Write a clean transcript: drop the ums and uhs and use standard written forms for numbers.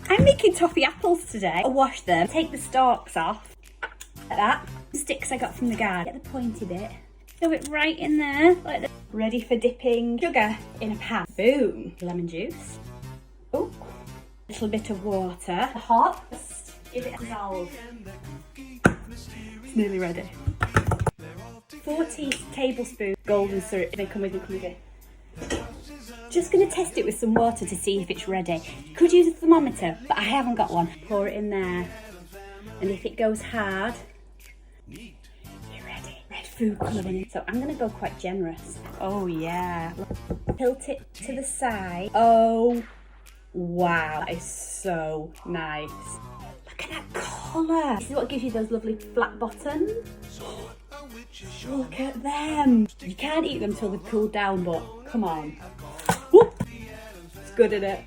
I'm making toffee apples today. I'll wash them, take the stalks off, like that. The sticks I got from the garden. Get the pointy bit. Throw it right in there, like that. Ready for dipping. Sugar in a pan. Boom. Lemon juice. Oh, a little bit of water. Hot. Just give it a dissolve. It's nearly ready. 40 tablespoons golden syrup. They come with me. Just going to test it with some water to see if it's ready. You could use a thermometer, but I haven't got one. Pour it in there. And if it goes hard, you're ready. Red food colouring. So I'm going to go quite generous. Oh yeah. Tilt it to the side. Oh wow, that is so nice. Look at that colour. This is what gives you those lovely flat bottoms. Look at them. You can't eat them till they've cooled down, but come on. Whoop. It's good, isn't it?